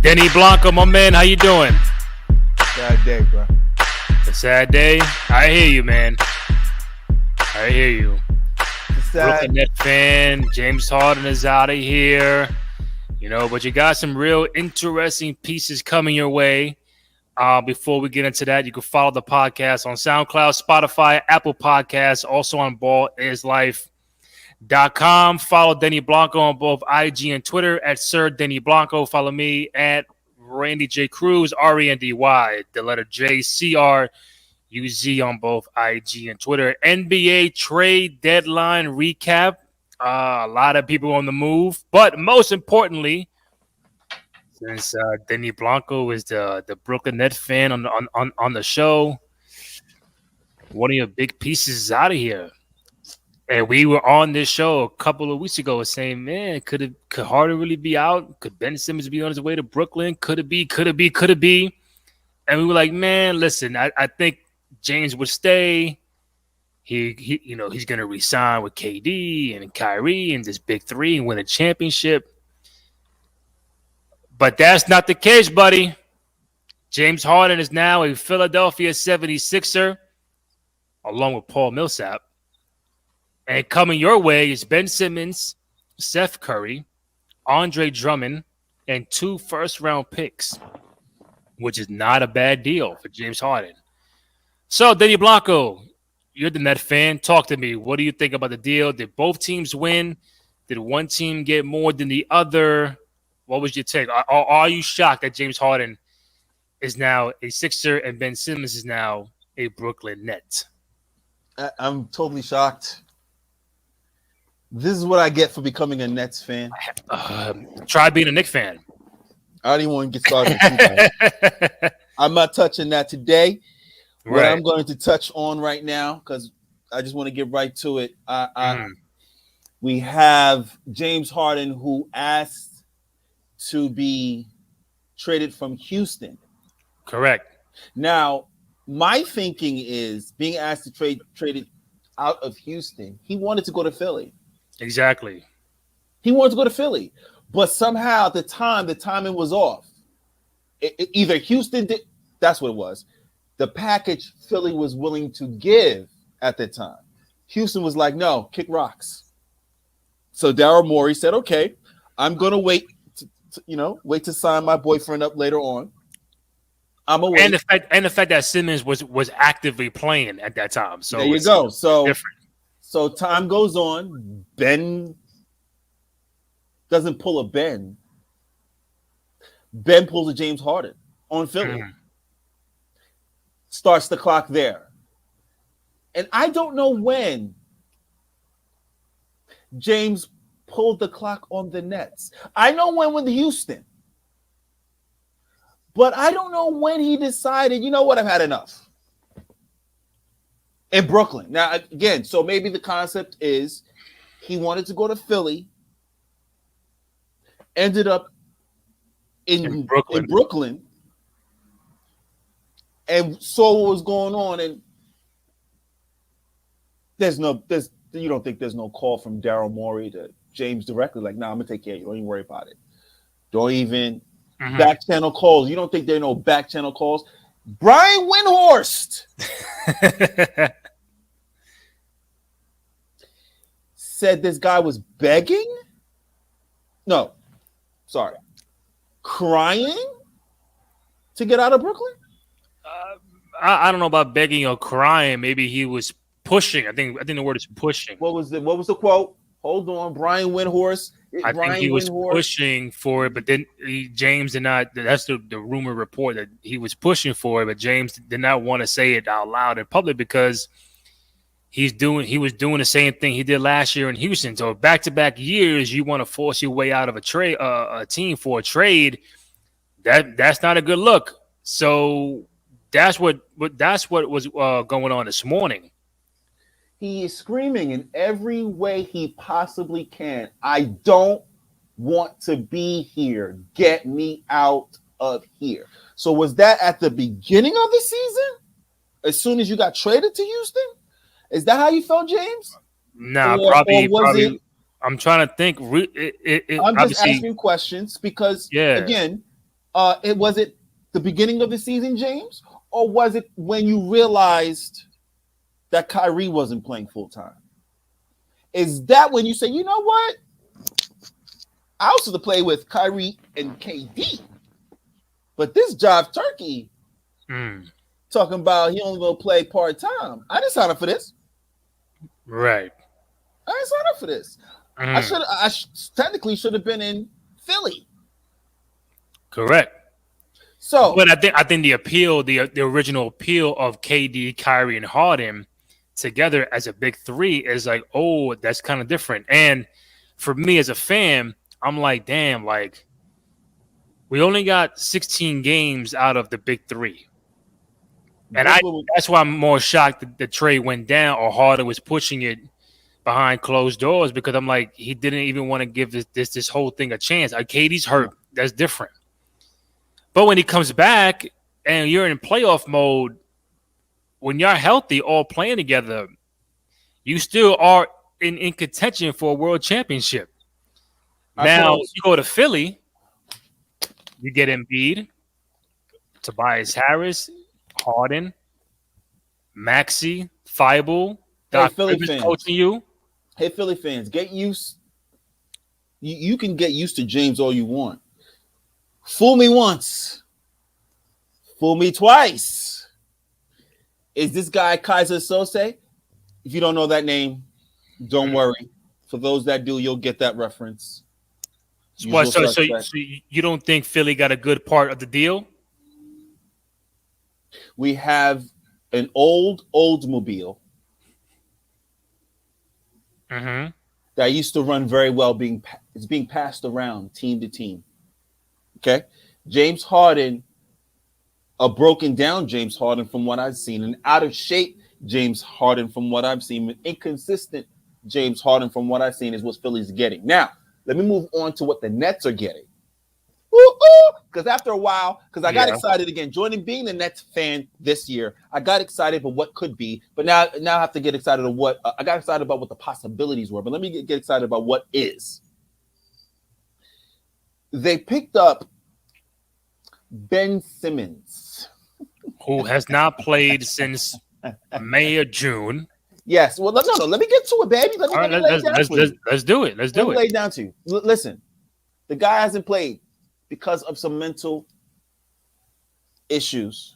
Denny Blanco, my man, how you doing? Sad day, bro. A sad day? I hear you, man. I hear you. Brooklyn Net fan, James Harden is out of here. You know, but you got some real interesting pieces coming your way. Before we get into that, you can follow the podcast on SoundCloud, Spotify, Apple Podcasts, also on ballislife.com. Follow Denny Blanco on both IG and Twitter at Sir Denny Blanco. Follow me at Randy J. Cruz, Rendy, the letter J, CRUZ on both IG and Twitter. NBA trade deadline recap. A lot of people on the move, but most importantly, since Denny Blanco is the Brooklyn Net fan on the show, one of your big pieces is out of here. And we were on this show a couple of weeks ago saying, man, could Harden really be out? Could Ben Simmons be on his way to Brooklyn? Could it be? And we were like, man, listen, I think James would stay. He he's going to re-sign with KD and Kyrie and this big three and win a championship. But that's not the case, buddy. James Harden is now a Philadelphia 76er along with Paul Millsap. And coming your way is Ben Simmons, Seth Curry, Andre Drummond, and 2 first-round picks, which is not a bad deal for James Harden. So, Denny Blanco, you're the Net fan. Talk to me. What do you think about the deal? Did both teams win? Did one team get more than the other? What was your take? Are you shocked that James Harden is now a Sixer and Ben Simmons is now a Brooklyn Net? I'm totally shocked. This is what I get for becoming a Nets fan. Try being a Knicks fan. I don't even want to get started. I'm not touching that today. Right. What I'm going to touch on right now, because I just want to get right to it. We have James Harden, who asked to be traded from Houston. Correct. Now, my thinking is being asked to trade it out of Houston. He wanted to go to Philly. Exactly. He wanted to go to Philly, but somehow the timing was off. Either Houston did, that's what it was. The package Philly was willing to give at the time. Houston was like, no, kick rocks. So Daryl Morey said, okay, I'm going to wait to sign my boyfriend up later on. I'm away. And the fact that Simmons was actively playing at that time. So there you go. So different. So time goes on. Ben doesn't pull a Ben. Ben pulls a James Harden on Philly. Starts the clock there. And I don't know when James pulled the clock on the Nets. I know when with Houston. But I don't know when he decided, you know what, I've had enough. In Brooklyn. Now, again, so maybe the concept is he wanted to go to Philly, ended up in Brooklyn, and saw what was going on. And you don't think there's no call from Daryl Morey to James directly? Like, nah, I'm going to take care of you. Don't even worry about it. Don't even back channel calls. You don't think there are no back channel calls? Brian Windhorst said this guy was begging? No, sorry. Crying to get out of Brooklyn? I don't know about begging or crying. Maybe he was pushing. I think the word is pushing. What was the quote? Hold on, Brian Windhorst. I think he was pushing for it, but then James did not. That's the rumor report that he was pushing for it, but James did not want to say it out loud in public because he was doing the same thing he did last year in Houston. So back-to-back years, you want to force your way out of a team for a trade. That's not a good look. So that's what was going on this morning. He is screaming in every way he possibly can. I don't want to be here. Get me out of here. So was that at the beginning of the season? As soon as you got traded to Houston? Is that how you felt, James? No, probably. I'm trying to think. I'm just asking questions because, again, It was it the beginning of the season, James, or was it when you realized that Kyrie wasn't playing full time? Is that when you say, you know what? I also to play with Kyrie and KD, but this Jive Turkey talking about he only gonna play part time. I didn't sign up for this. Right. I didn't sign up for this. I technically should have been in Philly. Correct. So, but I think the appeal, the original appeal of KD, Kyrie, and Harden together as a big three is like, oh, that's kind of different. And for me as a fan, I'm like, damn, like we only got 16 games out of the big three. And that's why I'm more shocked that the trade went down or Harden was pushing it behind closed doors, because I'm like, he didn't even want to give this whole thing a chance. Like, KD's hurt. That's different. But when he comes back and you're in playoff mode, when you're healthy, all playing together, you still are in contention for a world championship. Now, you go to Philly, you get Embiid, Tobias Harris, Harden, Maxey, Thibault, Doc Rivers coaching you. Hey, Philly fans, get used. You can get used to James all you want. Fool me once, fool me twice. Is this guy Kaiser Sose? If you don't know that name, don't worry. For those that do, you'll get that reference. So you don't think Philly got a good part of the deal? We have an Oldsmobile that used to run very well. It's being passed around team to team. Okay, James Harden, a broken down James Harden from what I've seen, an out of shape James Harden from what I've seen, an inconsistent James Harden from what I've seen is what Philly's getting. Now, let me move on to what the Nets are getting. Because after a while, because I got excited again, being the Nets fan this year, I got excited for what could be, but now I have to get excited of what I got excited about what the possibilities were. But let me get excited about what is. They picked up Ben Simmons, who has not played since May or June. Yes. Well, no. Let me get to it, baby. Let's do it. Let's do it. Lay it down to you. Listen, the guy hasn't played because of some mental issues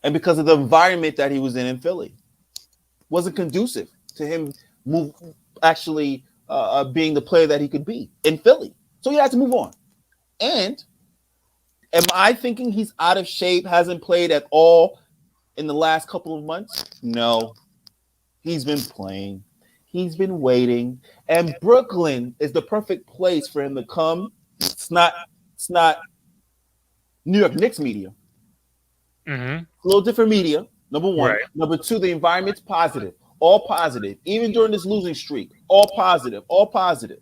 and because of the environment that he was in Philly. Wasn't conducive to him being the player that he could be in Philly. So he had to move on. And am I thinking he's out of shape, hasn't played at all in the last couple of months? No. He's been playing. He's been waiting. And Brooklyn is the perfect place for him to come. It's not New York Knicks media. A little different media, number one. Right. Number two, the environment's positive. All positive. Even during this losing streak, all positive. All positive.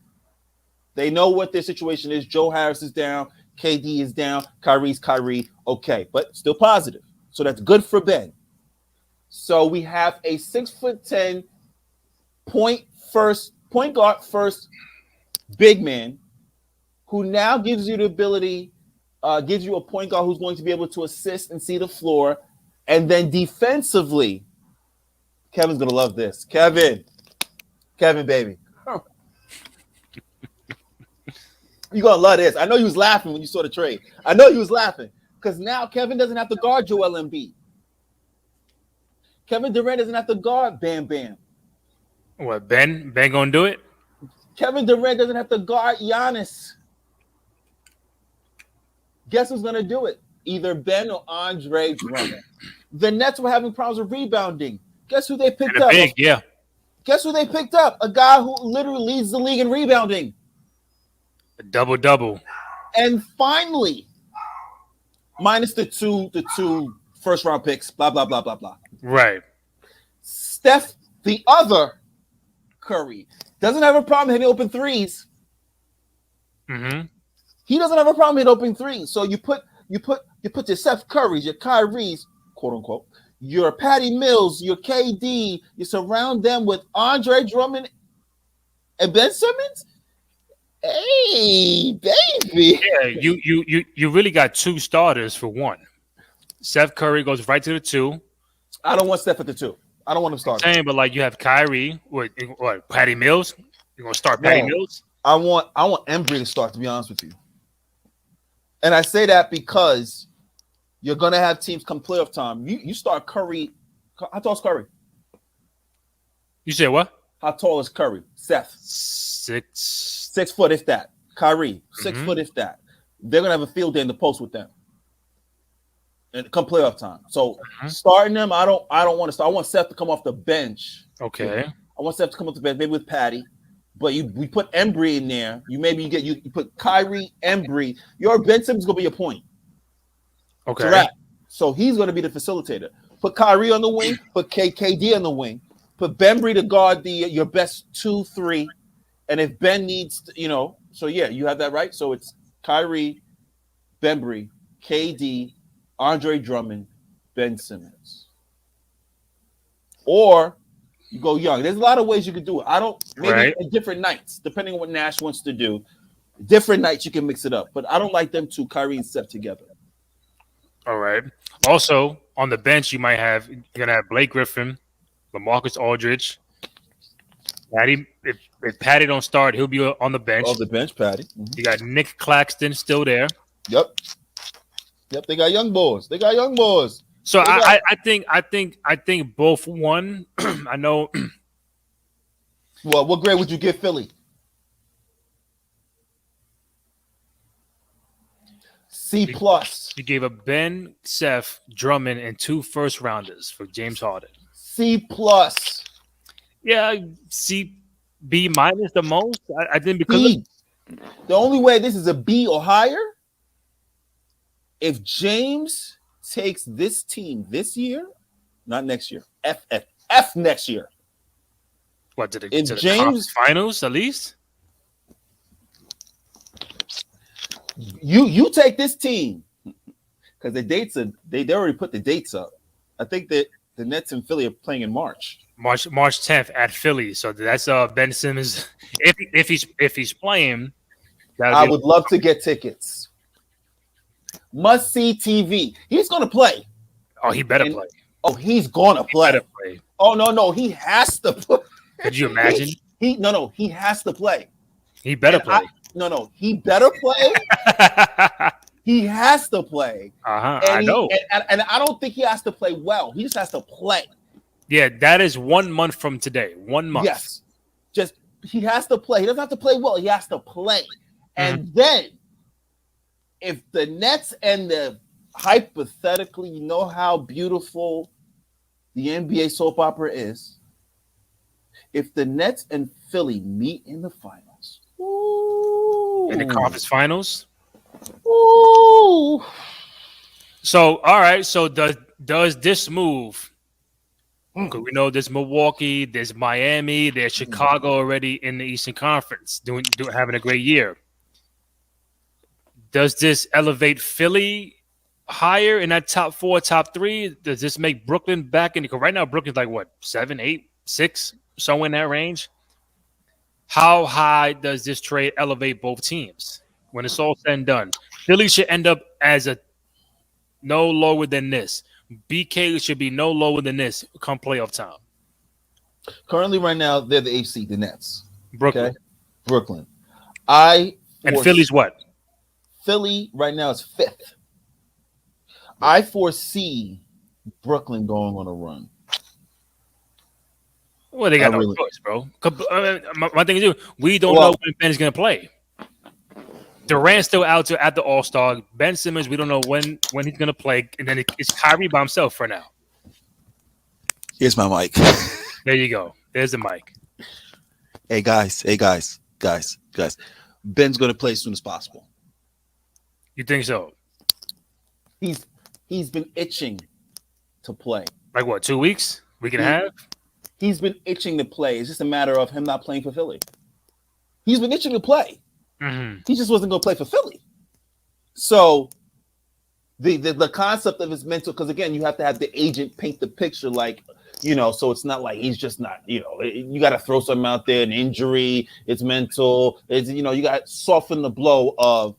They know what their situation is. Joe Harris is down. KD is down. Kyrie's Kyrie. Okay, but still positive. So that's good for Ben. So we have a 6'10" point guard first big man who now gives you the ability, gives you a point guard who's going to be able to assist and see the floor. And then defensively, Kevin's going to love this. Kevin, baby. You're going to love this. I know you was laughing when you saw the trade. I know you was laughing because now Kevin doesn't have to guard Joel Embiid. Kevin Durant doesn't have to guard Bam Bam. What, Ben going to do it? Kevin Durant doesn't have to guard Giannis. Guess who's going to do it? Either Ben or Andre Drummond. The Nets were having problems with rebounding. Guess who they picked up? Guess who they picked up? A guy who literally leads the league in rebounding. A double-double. And finally, minus the two first-round picks, blah, blah, blah, blah, blah. Right. Steph, the other Curry, doesn't have a problem hitting open threes. He doesn't have a problem hitting open threes. So you put your Steph Currys, your Kyries, quote unquote, your Patty Mills, your KD, you surround them with Andre Drummond and Ben Simmons, Hey, baby. Yeah, you really got two starters for one. Seth Curry goes right to the two. I don't want Steph at the 2. I don't want him starting. Same, but like you have Kyrie, what Patty Mills? You're gonna start Patty No. Mills? I want Embry to start, to be honest with you. And I say that because you're gonna have teams come playoff time. You start Curry. How tall is Curry? You say what? How tall is Curry? Seth. 6 foot, if that. Kyrie, 6 foot, if that. They're gonna have a field day in the post with them. And come playoff time. So starting them, I don't want to start. I want Seth to come off the bench. Okay. I want Seth to come off the bench, maybe with Patty. But we put Embry in there. You put Kyrie, Embry. Your Ben Simmons is gonna be your point. Okay. So he's gonna be the facilitator. Put Kyrie on the wing. Put KD on the wing. Put Bembry to guard your best 2-3. And if Ben needs, so yeah, you have that right. So it's Kyrie, Bembry, KD, Andre Drummond, Ben Simmons. Or you go young. There's a lot of ways you could do it. Maybe at different nights, depending on what Nash wants to do. Different nights you can mix it up. But I don't like them two, Kyrie and Steph, together. All right. Also, on the bench, you're gonna have Blake Griffin, LaMarcus Aldridge. Patty, if Patty don't start, he'll be on the bench. On the bench, Patty. Mm-hmm. You got Nick Claxton still there. Yep. They got young boys. So I think both won. I know. Well, what grade would you give Philly? C+. You gave a Ben, Seth, Drummond, and 2 first rounders for James Harden. C+. Yeah, B minus the most. I think because the only way this is a B or higher, if James takes this team this year, not next year, F next year. What did it get to the conference finals at least? You take this team because the dates they already put the dates up. I think that the Nets and Philly are playing in March 10th at Philly. So that's Ben Simmons. If he's playing, I would love to get tickets. Must see TV. He's gonna play. Oh, he better play. Oh, he's gonna play. Oh no, he has to play. Could you imagine? He has to play. He better play. He better play. He has to play. I know. And I don't think he has to play well. He just has to play. Yeah, that is 1 month from today. 1 month. Yes. Just he has to play. He doesn't have to play well. He has to play. And then if the Nets and the hypothetically, you know how beautiful the NBA soap opera is. If the Nets and Philly meet in the finals. Ooh. In the conference finals? Ooh. So, all right. So does this move? Because we know there's Milwaukee, there's Miami, there's Chicago already in the Eastern Conference, having a great year. Does this elevate Philly higher in that top 4, top 3? Does this make Brooklyn back in? Because right now Brooklyn's like what, 7, 8, 6, somewhere in that range. How high does this trade elevate both teams when it's all said and done? Philly should end up as no lower than this. BK should be no lower than this come playoff time. Currently, right now, they're the AC, the Nets. Brooklyn. Okay? Brooklyn. And Philly's what? Philly right now is 5th. I foresee Brooklyn going on a run. Well, they got no choice, bro. My thing is, we don't know when Ben is going to play. Durant's still out at the All-Star. Ben Simmons, we don't know when he's going to play. And then it's Kyrie by himself for now. Here's my mic. There you go. There's the mic. Hey, guys. Ben's going to play as soon as possible. You think so? He's been itching to play. Like what, 2 weeks? Week and a half? He's been itching to play. It's just a matter of him not playing for Philly. He's been itching to play. Mm-hmm. He just wasn't going to play for Philly. So the concept of his mental, because again, you have to have the agent paint the picture like So it's not like he's just not, you got to throw something out there, an injury, it's mental, you got to soften the blow of,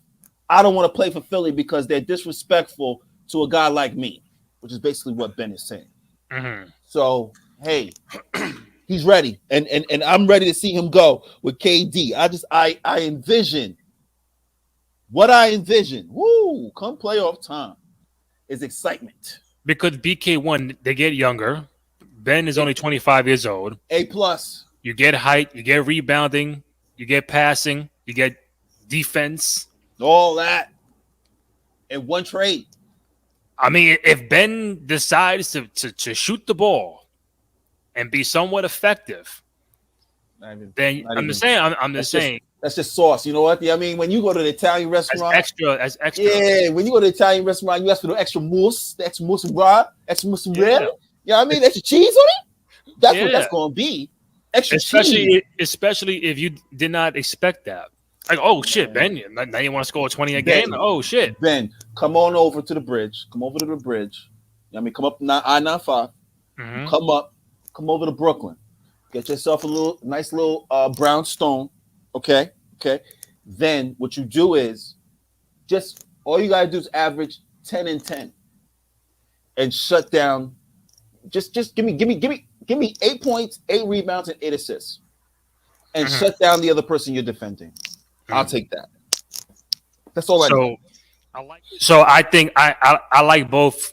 I don't want to play for Philly because they're disrespectful to a guy like me, which is basically what Ben is saying. Mm-hmm. So, hey, he's ready. And I'm ready to see him go with KD. I envision what I envision. Woo, come playoff time is excitement. Because BK1, they get younger. Ben is only 25 years old. A plus. You get height, you get rebounding, you get passing, you get defense. All that in one trade. I mean, if Ben decides to shoot the ball and be somewhat effective, then I'm just saying. That's just sauce. You know what? I mean, when you go to the Italian restaurant, as extra. Yeah, when you go to the Italian restaurant, you ask for the extra mousse, the extra mozzarella, extra mozzarella. Yeah, I mean, extra cheese on it. That's what that's going to be. Extra cheese. Especially if you did not expect that. Like, oh shit, Ben! Now you want to score 20 a game? Oh shit, Ben, come on over to the bridge. Come over to the bridge. I mean, come up I-95. Mm-hmm. Come over to Brooklyn. Get yourself a nice little brownstone. Okay. Then what you do is just all you gotta do is average 10 and 10 and shut down. Just give me 8 points, 8 rebounds, and 8 assists, and shut down the other person you're defending. I'll take that. That's all I need. So I think I like both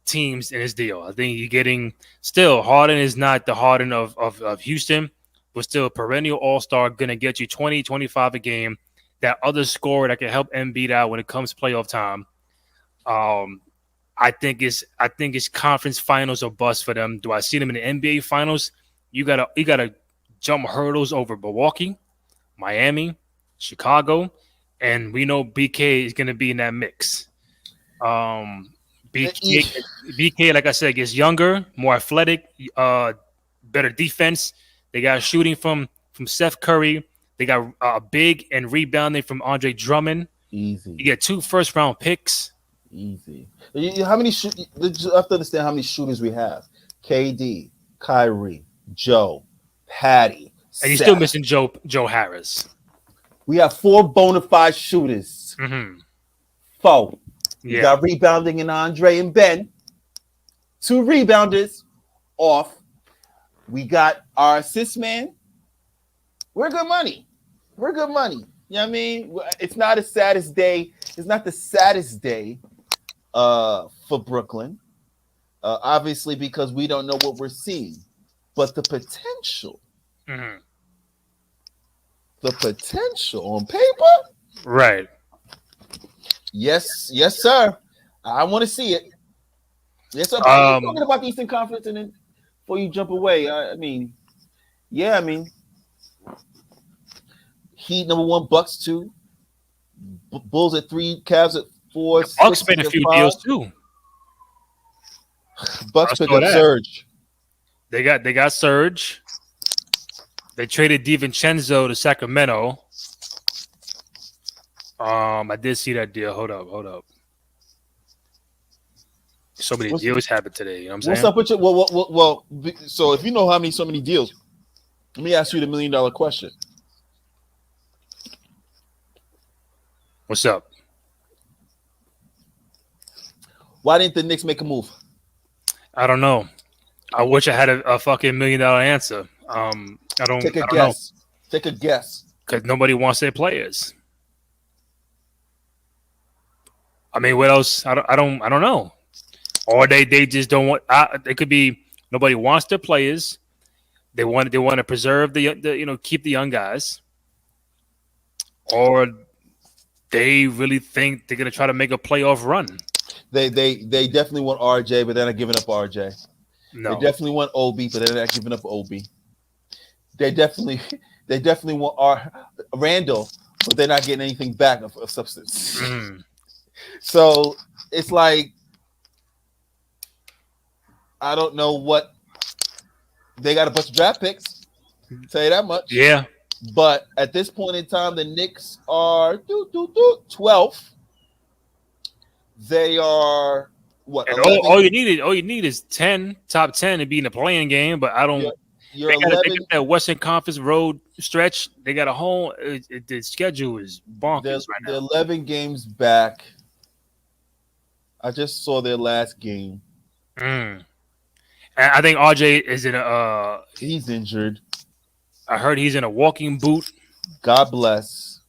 teams in this deal. I think you're getting still Harden is not the Harden of Houston. But still a perennial all-star, going to get you 20, 25 a game. That other scorer that can help Embiid out when it comes playoff time. I think it's conference finals or bust for them. Do I see them in the NBA finals? You gotta jump hurdles over Milwaukee, Miami, Chicago, and we know BK is going to be in that mix. BK, like I said, gets younger, more athletic, better defense. They got shooting from Seth Curry. They got big and rebounding from Andre Drummond. Easy. You get 2 first-round picks. Easy. How many? You have to understand how many shooters we have. KD, Kyrie, Joe, Patty, and you're still missing Joe Harris. We have 4 bona fide shooters. Mm-hmm. 4. You got rebounding in Andre and Ben. 2 rebounders off. We got our assist man. We're good money. You know what I mean? It's not the saddest day. It's not the saddest day for Brooklyn. Obviously, because we don't know what we're seeing. But the potential. Mm-hmm. The potential on paper. Right. Yes, sir. I want to see it. Yes, sir. Talking about the Eastern Conference and then before you jump away, I mean, Heat number 1, Bucks 2, Bulls at 3, Cavs at 4. The Bucks made a few deals too. Bucks picked up Serge. They got Serge. They traded DiVincenzo to Sacramento. I did see that deal. Hold up. So many deals happened today. You know what I'm saying? What's up with you? Well, so if you know so many deals, let me ask you the $1 million question. What's up? Why didn't the Knicks make a move? I don't know. I wish I had a fucking $1 million answer. I don't. Take a guess. Take a guess. Because nobody wants their players. I mean, what else? I don't know. Or they just don't want. It could be nobody wants their players. They want to preserve the keep the young guys. Or they really think they're gonna try to make a playoff run. They definitely want RJ, but they're not giving up RJ. No. They definitely want Obi, but they're not giving up Obi. They definitely want Randall, but they're not getting anything back of substance. Mm. So it's like I don't know what they got a bunch of draft picks. Tell you that much. Yeah. But at this point in time, the Knicks are 12th. They are what And 11? all you need is top 10 to be in the playing game. But I don't. You're They 11. got that Western Conference road stretch. They got a home. The schedule is They're, bonkers right they're now. 11 games back. I just saw their last game. Mm. And I think RJ is in a. He's injured. I heard he's in a walking boot. God bless.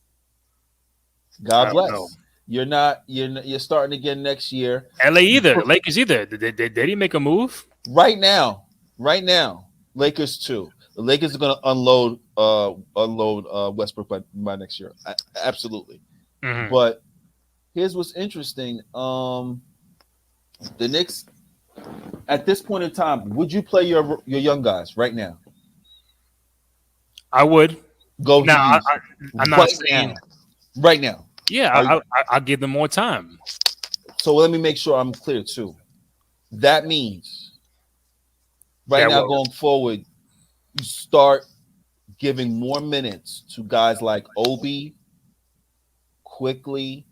I God don't know. bless. You're starting again next year. LA either. Lakers either. Did he make a move? Right now, Lakers too. The Lakers are going to unload Westbrook by next year. Absolutely. Mhm. But here's what's interesting. The Knicks, at this point in time, would you play your young guys right now? I would. Go to Now, use I'm not saying. now. Right now. Yeah, I'll give them more time. So let me make sure I'm clear too. That means now going forward, you start giving more minutes to guys like Obi, Quickly.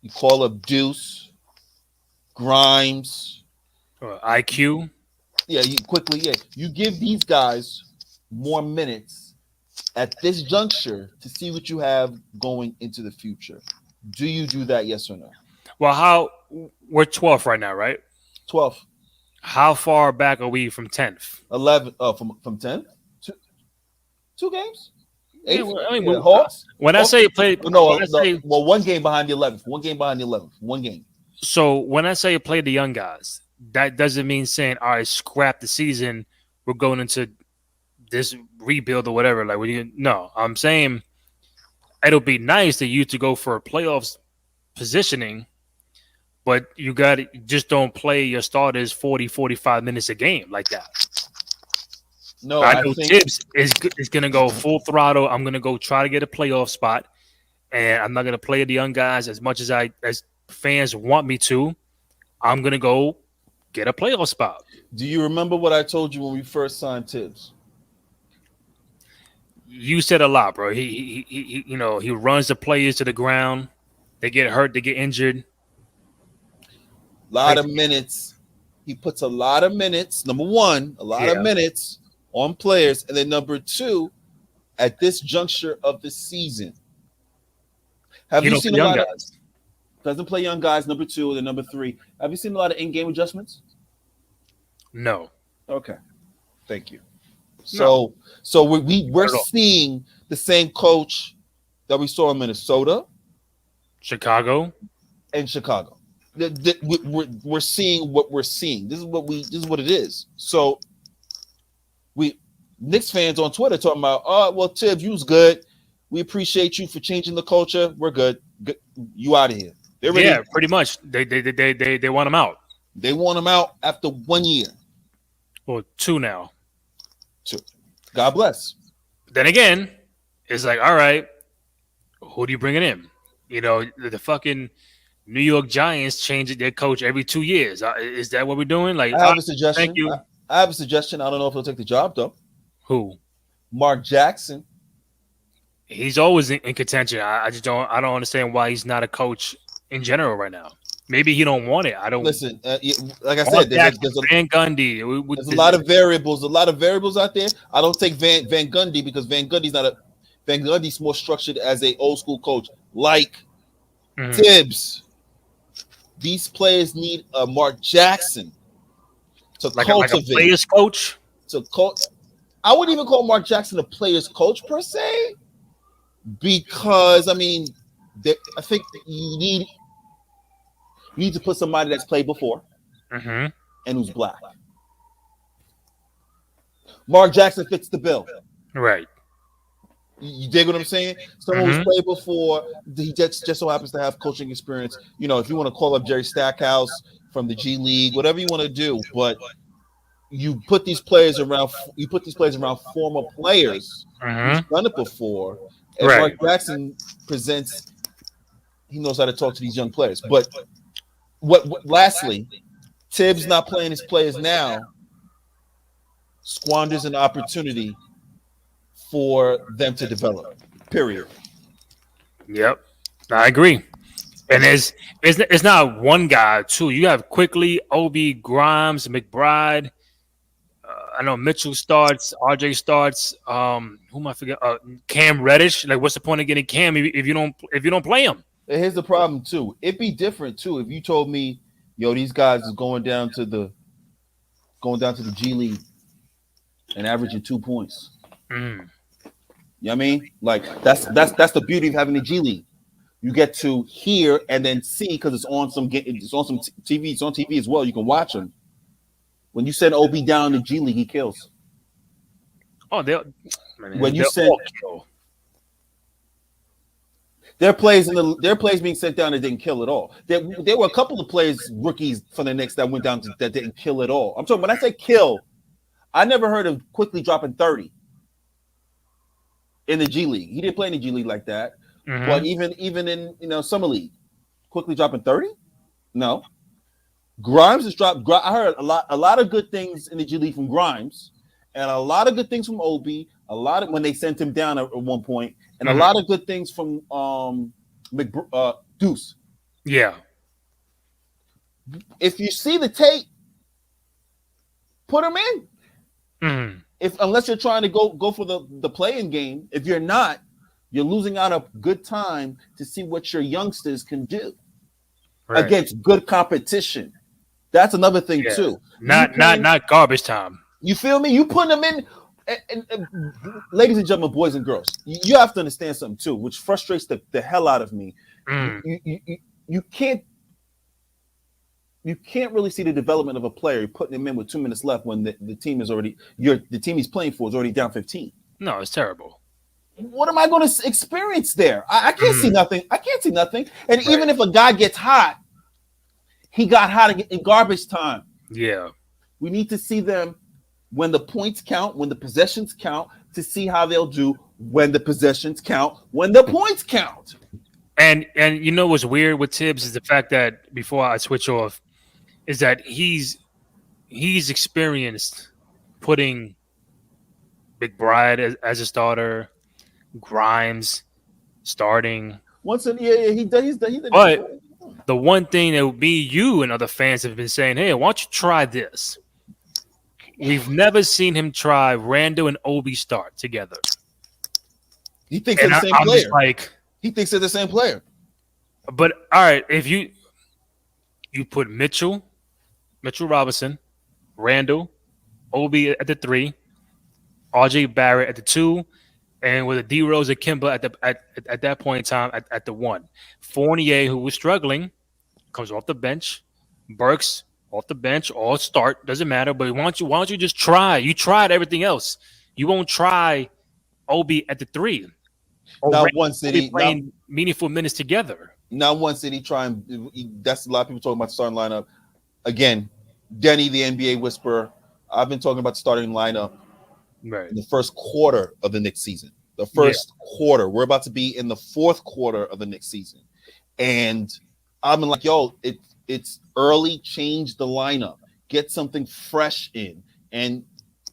You call up Deuce, Grimes, IQ. Yeah, you give these guys more minutes at this juncture to see what you have going into the future. Do you do that? Yes or no? Well, we're 12th right now, right? 12th. How far back are we from 10th? 11. Oh, from 10? Two games? Yeah, Hawks? When I say play, one game behind the 11th. One game behind the 11th. One game. So when I say play the young guys, that doesn't mean saying, all right, scrap the season. We're going into this rebuild or whatever. No, I'm saying it'll be nice to you to go for a playoffs positioning, but you just don't play your starters 40, 45 minutes a game like that. No, I know Tibbs is going to go full throttle. I'm going to go try to get a playoff spot, and I'm not going to play the young guys as much as fans want me to. I'm going to go get a playoff spot. Do you remember what I told you when we first signed Tibbs? You said a lot, bro. He runs the players to the ground. They get hurt. They get injured. A lot of minutes. He puts a lot of minutes. Number one, a lot of minutes on players. And then number two, at this juncture of the season, have you seen a lot of guys? Doesn't play young guys, number two, and then number three. Have you seen a lot of in-game adjustments? No. Okay. Thank you. So we're seeing the same coach that we saw in Minnesota, Chicago. We're seeing what we're seeing. This is what it is. So Knicks fans on Twitter talking about, oh, well, Tibbs, you was good. We appreciate you for changing the culture. We're good. You out of here. Yeah, pretty much. They want him out. They want him out after 1 year. Well, 2 now. 2. God bless. Then again, it's like, all right, who do you bring it in? The fucking New York Giants change their coach every 2 years. Is that what we're doing? Like, I have a suggestion. Thank you. I have a suggestion. I don't know if he'll take the job though. Who? Mark Jackson. He's always in contention. I don't understand why he's not a coach in general right now. Maybe he don't want it. I don't listen. Like I said, there's Van Gundy. There's a lot of variables. A lot of variables out there. I don't take Van Gundy because Van Gundy's more structured as a old school coach, like Tibbs. These players need a Mark Jackson to cultivate. Like a players coach. I wouldn't even call Mark Jackson a players coach per se, because I mean, I think you need to put somebody that's played before and who's black. Mark Jackson fits the bill. Right. You dig what I'm saying? Someone who's played before, he just so happens to have coaching experience. If you want to call up Jerry Stackhouse from the G League, whatever you want to do, but you put these players around former players who's done it before. And Mark Jackson he knows how to talk to these young players. But lastly, Tibbs not playing his players now squanders an opportunity for them to develop. Period. Yep. I agree. And it's not one guy too. You have Quickly, Obi, Grimes, McBride. I know Mitchell starts, RJ starts. Who am I forget? Cam Reddish. Like, what's the point of getting Cam if you don't play him? And here's the problem too. It'd be different too if you told me, yo, these guys is going down to the G League and averaging 2 points. Mm. You know what I mean? Like that's the beauty of having the G League. You get to hear and then see because it's on some TV. It's on TV as well. You can watch them. When you send OB down to G League, he kills. Oh, when you send their plays being sent down that didn't kill at all. There were a couple of plays, rookies for the Knicks that went down that didn't kill at all. I'm talking when I say kill, I never heard of Quickly dropping 30 in the G League. He didn't play in the G League like that. Mm-hmm. But even in summer league, Quickly dropping 30? No. Grimes has dropped. I heard a lot of good things in the G League from Grimes, and a lot of good things from Obi. A lot of when they sent him down at one point, and a lot of good things from Deuce. Yeah. If you see the tape, put him in. Mm-hmm. Unless you're trying to go for the playing game. If you're not, you're losing out a good time to see what your youngsters can do against good competition. That's another thing too. Not garbage time. You feel me? You putting them in, and ladies and gentlemen, boys and girls, you have to understand something too, which frustrates the hell out of me. You can't really see the development of a player putting him in with 2 minutes left when the team is already the team he's playing for is already down 15. No, it's terrible. What am I going to experience there? I can't see nothing. I can't see nothing. And even if a guy gets hot, he got hot in garbage time. Yeah. We need to see them when the points count, when the possessions count, to see how they'll do when the possessions count, when the points count. And you know what's weird with Tibbs is the fact that before I switch off, is that he's experienced putting McBride as a starter, Grimes starting. He did. But the one thing that would be you and other fans have been saying, hey, why don't you try this? We've never seen him try Randall and Obi start together. He thinks they're the same player. He thinks they're the same player. But all right, if you put Mitchell Robinson, Randall, Obi at the 3, RJ Barrett at the 2, and with a D Rose and Kimba at that point in time at the 1. Fournier, who was struggling, comes off the bench. Burks off the bench, all start, doesn't matter. But why don't you just try? You tried everything else. You won't try Obi at the 3. Not one city playing meaningful minutes together. Not one city trying. That's a lot of people talking about the starting lineup. Again, Denny, the NBA whisperer. I've been talking about the starting lineup in the first quarter of the next season. The first quarter. We're about to be in the fourth quarter of the next season. And I've been like, yo, it's early. Change the lineup. Get something fresh in. And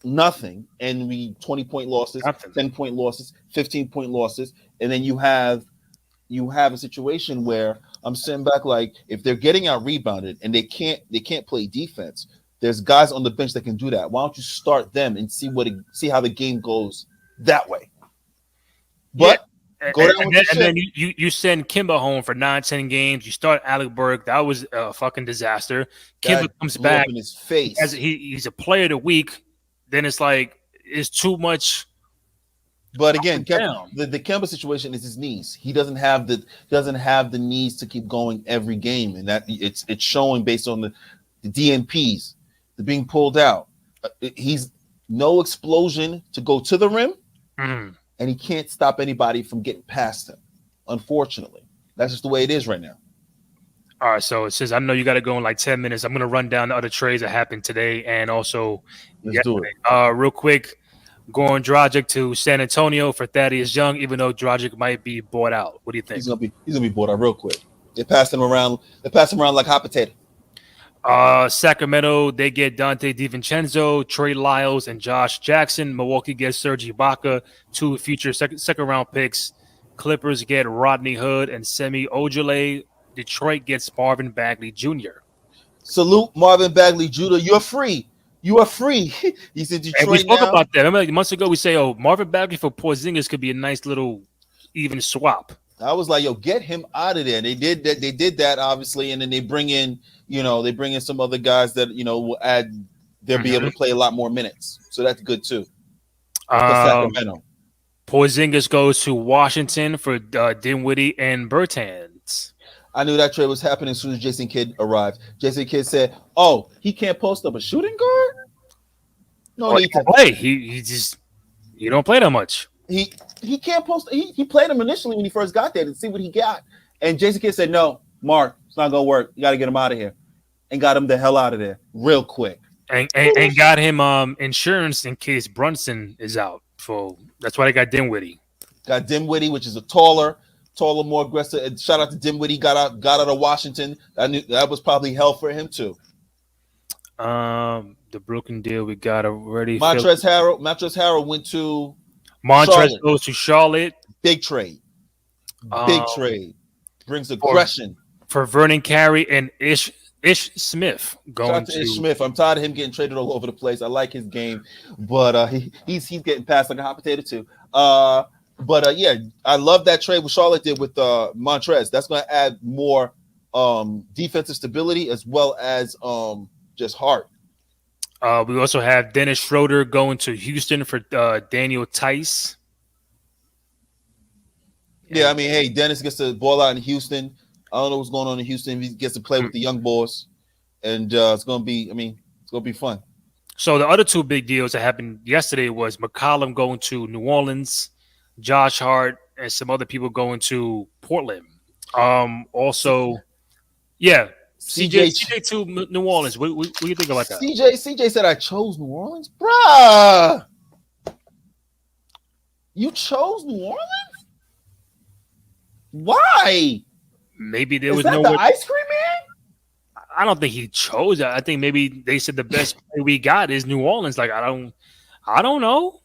nothing. And 20-point losses, 10-point losses, 15-point losses. And then you have a situation where I'm sitting back like, if they're getting out rebounded and they can't play defense, there's guys on the bench that can do that. Why don't you start them and see how the game goes that way? But go down with and then you send Kimba home for 9-10 games. You start Alec Burke. That was a fucking disaster. Kimba comes back in his face. He's a player of the week. Then it's like it's too much. But again, the Kemba situation is his knees. He doesn't have the knees to keep going every game, and that it's showing based on the DNPs, the being pulled out. He's no explosion to go to the rim, and he can't stop anybody from getting past him. Unfortunately, that's just the way it is right now. All right, so it says I know you got to go in like 10 minutes. I'm going to run down the other trades that happened today and also yesterday. Real quick. Goran Dragic to San Antonio for Thaddeus Young, even though Dragic might be bought out. What do you think? He's gonna be bought out real quick. They passed him around like hot potato. Sacramento, they get Dante DiVincenzo, Trey Lyles, and Josh Jackson. Milwaukee gets Serge Ibaka, 2 future second round picks. Clippers get Rodney Hood and Semi Ojeleye. Detroit gets Marvin Bagley Jr. Salute Marvin Bagley Jr. You're free. You are free. He's in And we Detroit spoke now. about that. Remember, like, months ago, we say, "Oh, Marvin Bagley for Porzingis could be a nice little even swap." I was like, yo, get him out of there. And they did that. They did that obviously, and then they bring in, they bring in some other guys that will add. They'll be able Mhm. to play a lot more minutes, so that's good too for Um, Sacramento. Porzingis goes to Washington for Dinwiddie and Bertans. I knew that trade was happening as soon as Jason Kidd arrived. Jason Kidd said, "Oh, he can't post up a shooting guard. No Oh, he need don't to. play. He don't play that much. He can't post. He played him initially when he first got there to see what he got, and Jason Kidd said, "No, Mark, it's not gonna work. You got to get him out of here," and got him the hell out of there real quick. And got him insurance in case Brunson is out. So that's why they got Dinwiddie. Got Dinwiddie, which is a taller, more aggressive. And shout out to Dinwiddie. Got out of Washington. I knew that was probably hell for him too. The Brooklyn deal we got already. Montrezl Harrell went to Montrez Charlotte. goes to Charlotte. Big trade. Big trade. Brings aggression. For Vernon Carey and Ish Smith going Shout out to Ish Smith. I'm tired of him getting traded all over the place. I like his game, but he's getting passed like a hot potato too. Yeah, I love that trade what Charlotte did with Montrez. That's going to add more defensive stability as well as just heart. We also have Dennis Schroeder going to Houston for Daniel Tice. Yeah, I mean, hey, Dennis gets the ball out in Houston. I don't know what's going on in Houston. He gets to play with the young boys, and it's going to be. I mean, it's going to be fun. So the other two big deals that happened yesterday was McCollum going to New Orleans, Josh Hart, and some other people going to Portland. Also, yeah, CJ to New Orleans. What do you think about that? CJ said I chose New Orleans, bruh. You chose New Orleans? Why? Maybe there Is was that no the ice cream man? I don't think he chose that. I think maybe they said the best play we got is New Orleans. Like I don't know.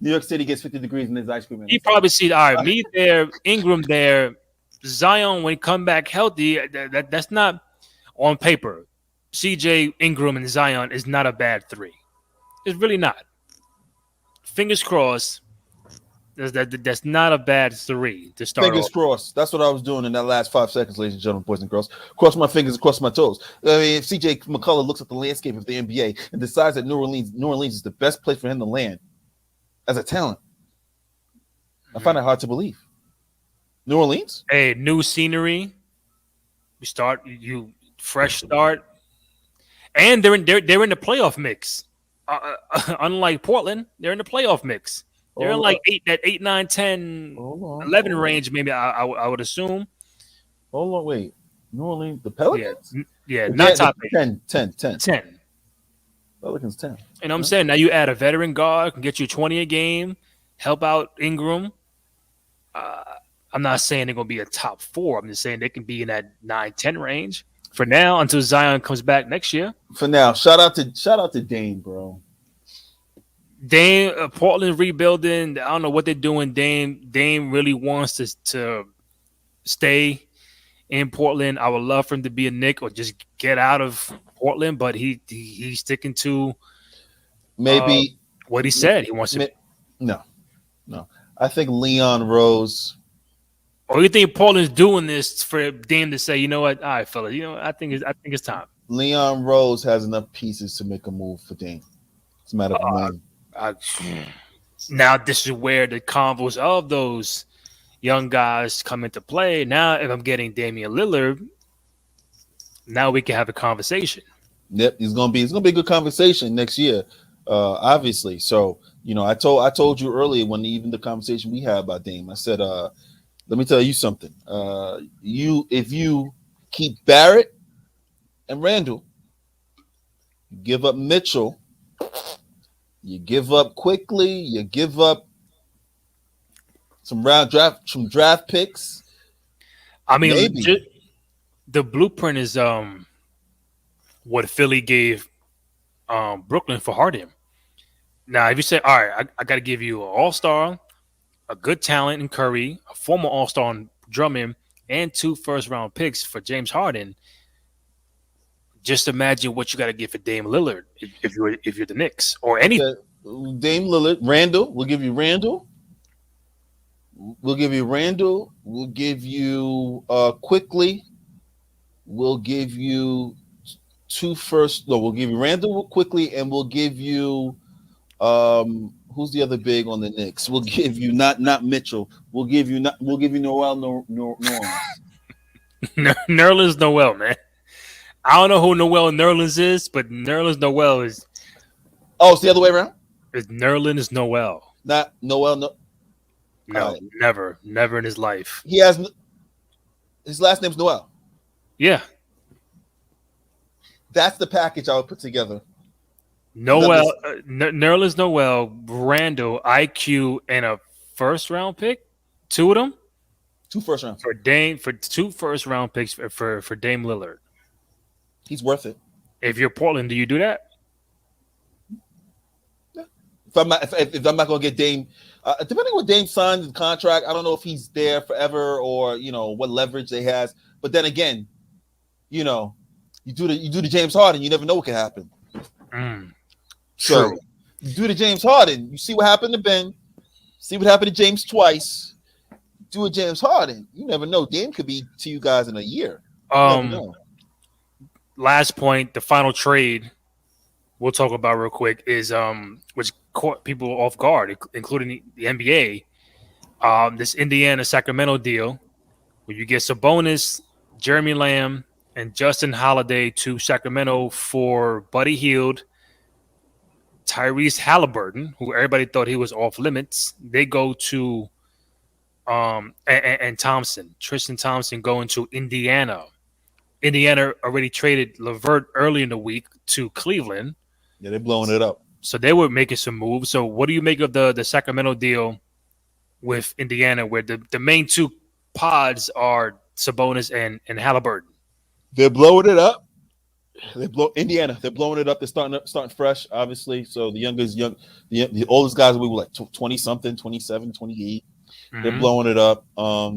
New York City gets 50 degrees in his ice cream man. He probably see all right, me there, Ingram there, Zion when he come back healthy. That's not on paper. CJ Ingram and Zion is not a bad three. It's really not. Fingers crossed. That's not a bad three to start. Fingers crossed. That's what I was doing in that last 5 seconds, ladies and gentlemen, boys and girls. Cross my fingers, cross my toes. I mean, if CJ McCullough looks at the landscape of the NBA and decides that New Orleans is the best place for him to land as a talent, I find it hard to believe. New Orleans? Hey, new scenery. You fresh start, and they're in the playoff mix. Unlike Portland, they're in the playoff mix. They're in like 8, 9, 10, 11 range, maybe I would assume. Hold on, wait. New Orleans, the Pelicans? Yeah, not top 8. 10. 10. Pelicans 10. And you know what I'm saying, now you add a veteran guard, can get you 20 a game, help out Ingram. I'm not saying they're going to be a top 4. I'm just saying they can be in that 9, 10 range for now until Zion comes back next year. For now, shout out to Dame, bro. Dame, Portland rebuilding. I don't know what they're doing. Dame really wants to stay in Portland. I would love for him to be a Knick or just get out of Portland, but he's sticking to maybe what he said. He wants to. No. I think Leon Rose. Or you think Portland's doing this for Dame to say, you know what, all right, fella, I think it's time. Leon Rose has enough pieces to make a move for Dame. It's a matter of money. Now this is where the convos of those young guys come into play. Now, if I'm getting Damian Lillard, now we can have a conversation. Yep, it's gonna be a good conversation next year, obviously. So I told you earlier when even the conversation we had about Dame, I said, let me tell you something. If you keep Barrett and Randall, give up Mitchell. You give up quickly. You give up some draft picks. I mean, the blueprint is what Philly gave Brooklyn for Harden. Now, if you say, all right, I got to give you an all-star, a good talent in Curry, a former all-star in Drummond, and 2 first-round picks for James Harden. Just imagine what you got to get for Dame Lillard if you're the Knicks or any. Okay. Dame Lillard, Randall. We'll give you Randall. We'll give you Randall. We'll give you quickly. We'll give you 2 first. No, we'll give you Randall quickly, and we'll give you who's the other big on the Knicks? We'll give you not Mitchell. We'll give you Noel Norman. Nerlens Noel, man. I don't know who Noel Nerlens is, but Nerlens Noel is. Oh, it's the other way around. It's Nerlens Noel. Not Noel. No, never in his life. He has his last name's Noel. Yeah, that's the package I would put together. Noel, Nerlens Noel, Randall, IQ, and a first-round pick. 2 of them. 2 first rounds for Dame, for 2 first-round picks for Dame Lillard. He's worth it. If you're Portland, do you do that? Yeah. If I'm not going to get Dame, depending on what Dame signs the contract, I don't know if he's there forever or what leverage they has. But then again, you do the James Harden, you never know what can happen. So you do the James Harden, you see what happened to Ben, see what happened to James twice. Do a James Harden, you never know. Dame could be to you guys in a year. You never know. Last point, the final trade we'll talk about real quick is which caught people off guard, including the NBA. This Indiana Sacramento deal where you get Sabonis, Jeremy Lamb, and Justin Holiday to Sacramento for Buddy Hield, Tyrese Halliburton, who everybody thought he was off limits. They go to and Thompson, Tristan Thompson going to Indiana. Indiana already traded LeVert early in the week to Cleveland. Yeah, they're blowing it up. So they were making some moves. So what do you make of the Sacramento deal with Indiana, where the main 2 pods are Sabonis and Halliburton? They're blowing it up. Indiana. They're blowing it up. They're starting fresh, obviously. So the oldest guys will be like 20 something, 27, 28. Mm-hmm. They're blowing it up.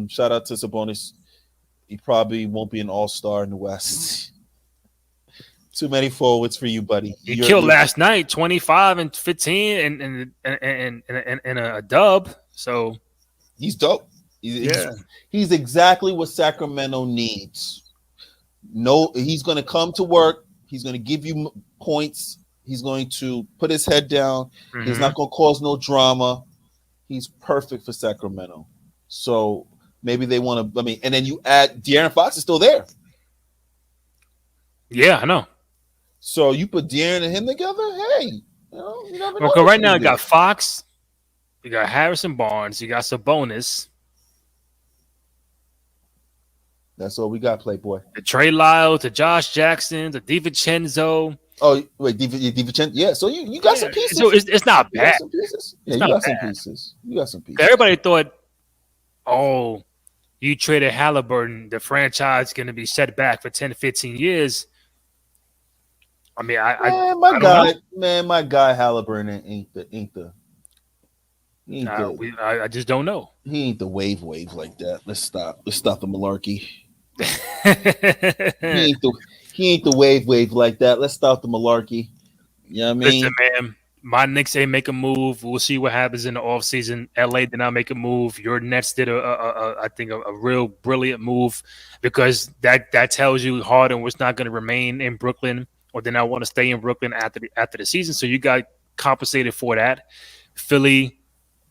Shout out to Sabonis. He probably won't be an all-star in the West. Too many forwards for you, buddy. He killed last night, 25 and 15 and a dub. So he's dope. He's exactly what Sacramento needs. No, he's going to come to work. He's going to give you points. He's going to put his head down. Mm-hmm. He's not going to cause no drama. He's perfect for Sacramento. So maybe they want to. And then you add De'Aaron Fox is still there. Yeah, I know. So you put De'Aaron and him together. Hey, you never know. Okay, right now you got Fox, you got Harrison Barnes, you got Sabonis. That's all we got, Playboy. The Trey Lyles, the Josh Jackson, the DiVincenzo. Oh wait, DiVincenzo. Yeah, so you got some pieces. So it's not bad. You got some pieces. You got some pieces. Everybody thought, you traded Halliburton, the franchise is going to be set back for 10, 15 years. I mean, my guy Halliburton ain't the. I just don't know. He ain't the wave like that. Let's stop the malarkey. he ain't the wave like that. Let's stop the malarkey. You know what I mean? Listen, man, my Knicks ain't make a move. We'll see what happens in the offseason. LA did not make a move. Your Nets did I think a real brilliant move, because that tells you Harden was not going to remain in Brooklyn, or did not want to stay in Brooklyn after the season. So you got compensated for that. Philly,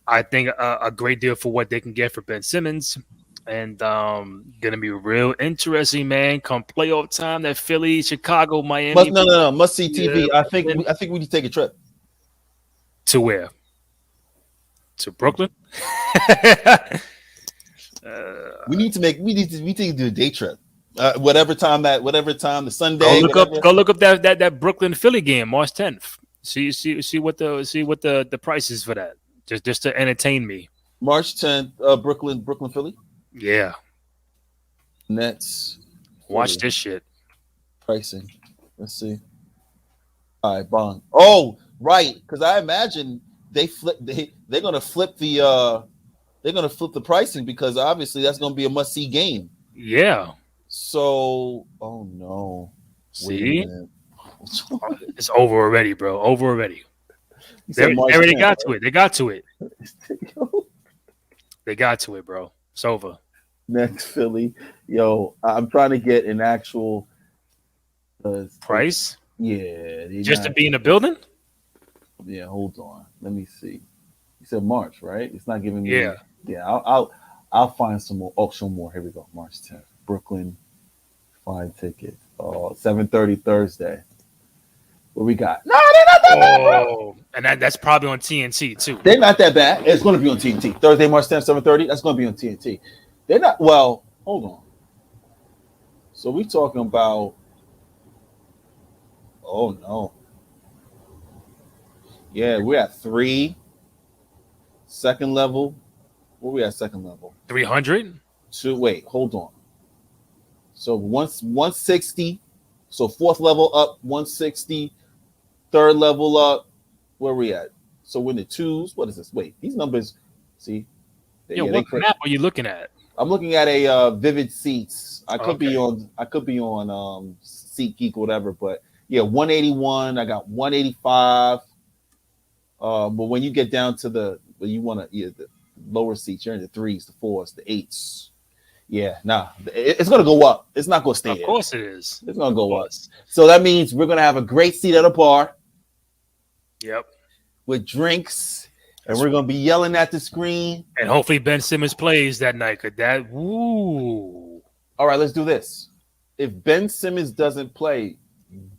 I think a great deal for what they can get for Ben Simmons. And gonna be real interesting, man. Come playoff time, that Philly, Chicago, Miami. Must see TV. Yeah. I think we need to take a trip. To where? To Brooklyn? We need to do a day trip. Whatever time the Sunday. Go look up that Brooklyn Philly game, March 10th. See what the price is for that. Just to entertain me. March 10th, Brooklyn Philly. Yeah. Nets. Watch this shit. Pricing. Let's see. All right, bond. Oh, right, because I imagine they're gonna flip the pricing, because obviously that's gonna be a must-see game. Yeah. So, oh no. Wait a See, minute. it's over already, bro. Over already. You They said March already 10th, got to it. They got to it. right? They got to it, bro. It's over. Next Philly. Yo, I'm trying to get an actual Price yeah, they just to not be in the building. yeah, hold on. Let me see. You said March, right? It's not giving me Yeah. yeah, I'll find some more auction more. Here we go. March 10th. Brooklyn, find tickets. Oh, 7:30 Thursday. What we got? No, they're not that bad, bro. Oh, and that's probably on TNT too. They're not that bad. It's going to be on TNT. Thursday, March 10th, 7:30. That's going to be on TNT. They're not. Well, hold on. So we talking about. Oh no. Yeah, we're at 3. Second level. Where we at? Second level. 300. 2. Wait, hold on. So once 160. So fourth level up 160. Third level up. Where we at? So we're in the twos. What is this? Wait, these numbers. See. Yo, Yeah, what map are you looking at? I'm looking at a Vivid Seats. I could be Okay. on. SeatGeek or whatever. But yeah, 181. I got 185. But when you get down to when you want to the lower seats, you're in the 3s, the 4s, the 8s. Yeah, nah, it's gonna go up. It's not gonna stay Of there. course it is. It's gonna go up. So that means we're gonna have a great seat at a bar. Yep. With drinks, and we're gonna be yelling at the screen. And hopefully Ben Simmons plays that night. Cause that woo. All right, let's do this. If Ben Simmons doesn't play,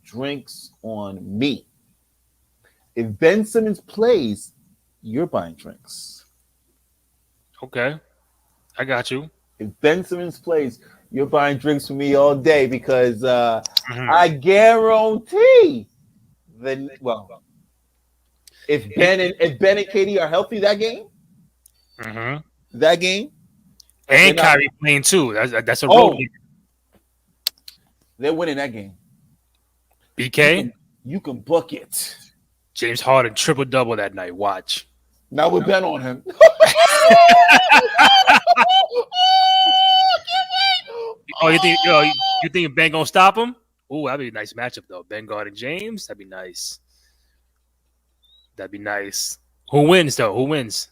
drinks on me. If Ben Simmons plays, you're buying drinks. Okay. I got you. If Ben Simmons plays, you're buying drinks for me all day because Mhm. I guarantee if Ben and Katie are healthy that game, Mhm. not- And Kyrie playing too. That's a road game. they're winning that game. BK, You can book it. James Harden triple double that night. Watch. Now with Ben on him. Oh, you think Ben gonna stop him? Oh, that'd be a nice matchup though. Ben guarding James. That'd be nice. That'd be nice. Who wins though? Who wins?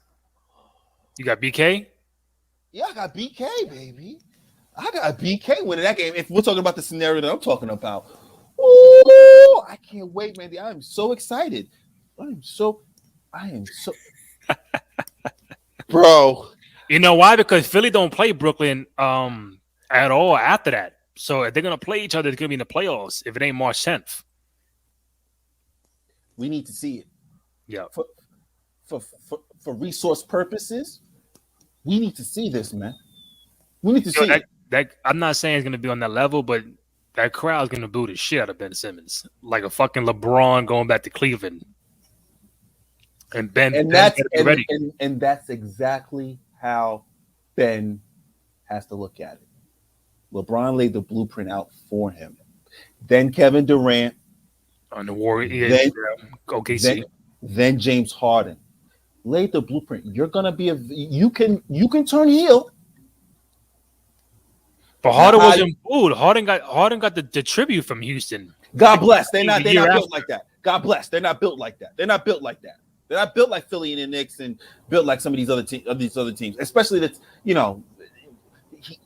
You got BK? Yeah, I got BK, baby. I got BK winning that game. If we're talking about the scenario that I'm talking about. Ooh, I can't wait, man. I am so excited. I am so bro. You know why? Because Philly don't play Brooklyn at all after that. So if they're gonna play each other, it's gonna be in the playoffs if it ain't March 10th. We need to see it. Yeah. For resource purposes, we need to see this, man. We need to see it. That I'm not saying it's gonna be on that level, but that crowd's gonna boo the shit out of Ben Simmons, like a fucking LeBron going back to Cleveland. And Ben that's ready. And that's exactly how Ben has to look at it. LeBron laid the blueprint out for him. Then Kevin Durant On the Warriors, OKC. Then James Harden laid the blueprint. You're gonna be you can turn heel. But Harden wasn't booed. Harden got the tribute from Houston. God bless. They're not built like that. God bless. They're not built like that. They're not built like that. They're not built like Philly and the Knicks and built like some of these other teams. Especially that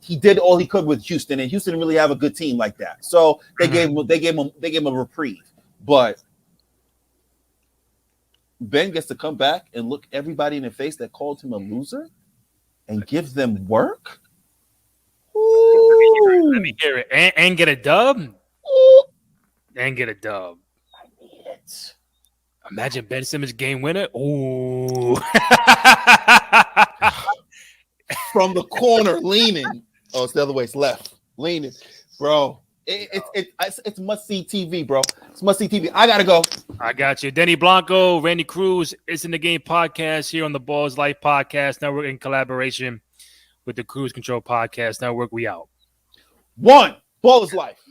he did all he could with Houston, and Houston didn't really have a good team like that. So they gave him a reprieve. But Ben gets to come back and look everybody in the face that called him a loser and gives them work. Let me hear it. And get a dub. Ooh. And get a dub. I need it. Imagine Ben Simmons game winner. Ooh. From the corner, leaning. Oh, it's the other way. It's left. Leaning. Bro. It's must-see TV, bro. It's must-see TV. I gotta go. I got you. Denny Blanco, Randy Cruz. It's in the Game podcast here on the Balls Life Podcast Network in collaboration with the Cruise Control Podcast Network. We out. One. Ball is life.